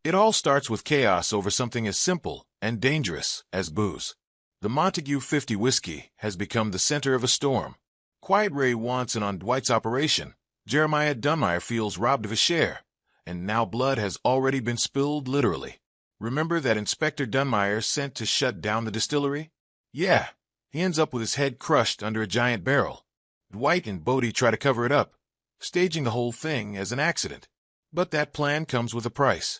It all starts with chaos over something as simple and dangerous as booze. The Montague 50 whiskey has become the center of a storm. Quiet Ray wants in on Dwight's operation. Jeremiah Dunmire feels robbed of his share. And now blood has already been spilled literally. Remember that Inspector Dunmire sent to shut down the distillery? Yeah, he ends up with his head crushed under a giant barrel. Dwight and Bodie try to cover it up, staging the whole thing as an accident. But that plan comes with a price.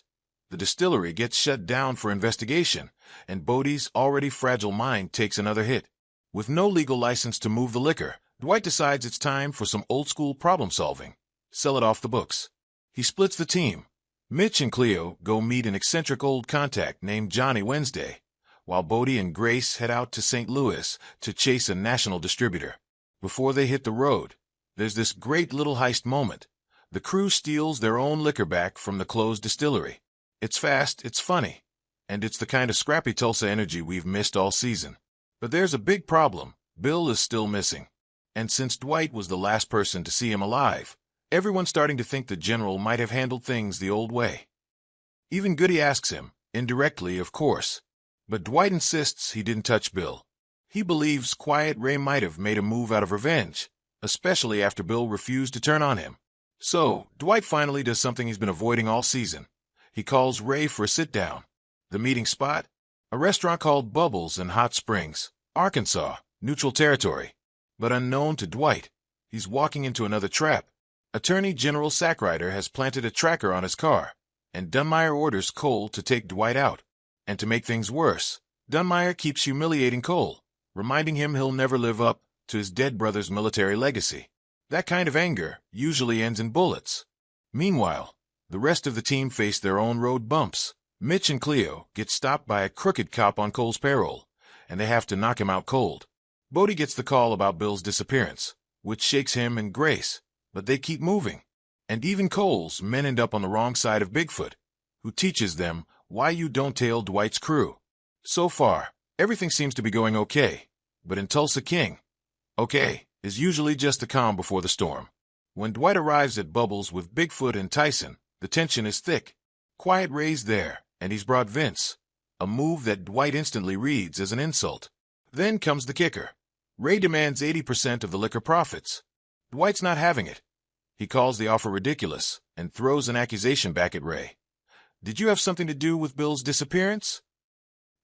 The distillery gets shut down for investigation, and Bodie's already fragile mind takes another hit. With no legal license to move the liquor, Dwight decides it's time for some old-school problem-solving. Sell it off the books. He splits the team. Mitch and Cleo go meet an eccentric old contact named Johnny Wednesday, while Bodie and Grace head out to St. Louis to chase a national distributor. Before they hit the road, there's this great little heist moment. The crew steals their own liquor back from the closed distillery. It's fast, it's funny, and it's the kind of scrappy Tulsa energy we've missed all season. But there's a big problem. Bill is still missing. And since Dwight was the last person to see him alive, everyone's starting to think the general might have handled things the old way. Even Goody asks him, indirectly of course, but Dwight insists he didn't touch Bill. He believes Quiet Ray might have made a move out of revenge, especially after Bill refused to turn on him. So, Dwight finally does something he's been avoiding all season. He calls Ray for a sit-down. The meeting spot? A restaurant called Bubbles in Hot Springs, Arkansas, neutral territory. But unknown to Dwight, he's walking into another trap. Attorney General Sackrider has planted a tracker on his car, and Dunmire orders Cole to take Dwight out. And to make things worse, Dunmire keeps humiliating Cole, reminding him he'll never live up to his dead brother's military legacy. That kind of anger usually ends in bullets. Meanwhile, the rest of the team face their own road bumps. Mitch and Cleo get stopped by a crooked cop on Cole's payroll, and they have to knock him out cold. Bodie gets the call about Bill's disappearance, which shakes him and Grace, but they keep moving. And even Cole's men end up on the wrong side of Bigfoot, who teaches them why you don't tail Dwight's crew. So far, everything seems to be going okay, but in Tulsa King, okay is usually just the calm before the storm. When Dwight arrives at Bubbles with Bigfoot and Tyson, the tension is thick. Quiet Ray's there, and he's brought Vince, a move that Dwight instantly reads as an insult. Then comes the kicker. Ray demands 80% of the liquor profits. Dwight's not having it. He calls the offer ridiculous and throws an accusation back at Ray. Did you have something to do with Bill's disappearance?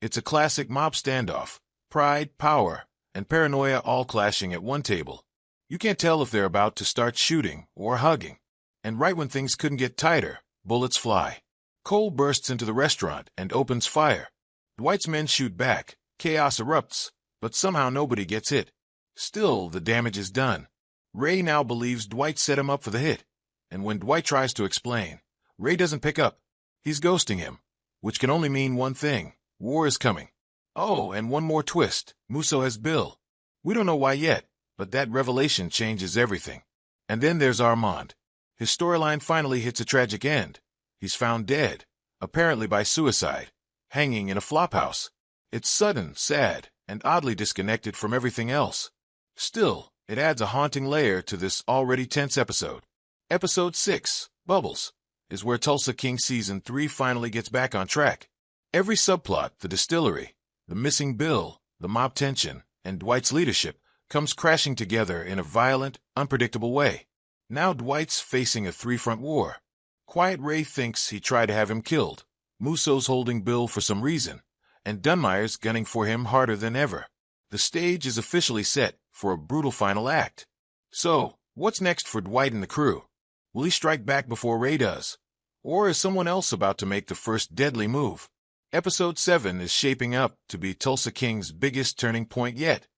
It's a classic mob standoff. Pride, power, and paranoia all clashing at one table. You can't tell if they're about to start shooting or hugging. And right when things couldn't get tighter, bullets fly. Cole bursts into the restaurant and opens fire. Dwight's men shoot back. Chaos erupts, but somehow nobody gets hit. Still, the damage is done. Ray now believes Dwight set him up for the hit. And when Dwight tries to explain, Ray doesn't pick up. He's ghosting him, which can only mean one thing. War is coming. Oh, and one more twist. Musso has Bill. We don't know why yet, but that revelation changes everything. And then there's Armand. His storyline finally hits a tragic end. He's found dead, apparently by suicide, hanging in a flophouse. It's sudden, sad, and oddly disconnected from everything else. Still, it adds a haunting layer to this already tense episode. Episode 6, Bubbles, is where Tulsa King Season 3 finally gets back on track. Every subplot, the distillery, the missing Bill, the mob tension, and Dwight's leadership, comes crashing together in a violent, unpredictable way. Now Dwight's facing a three-front war. Quiet Ray thinks he tried to have him killed. Musso's holding Bill for some reason, and Dunmire's gunning for him harder than ever. The stage is officially set for a brutal final act. So, what's next for Dwight and the crew? Will he strike back before Ray does? Or is someone else about to make the first deadly move? Episode 7 is shaping up to be Tulsa King's biggest turning point yet.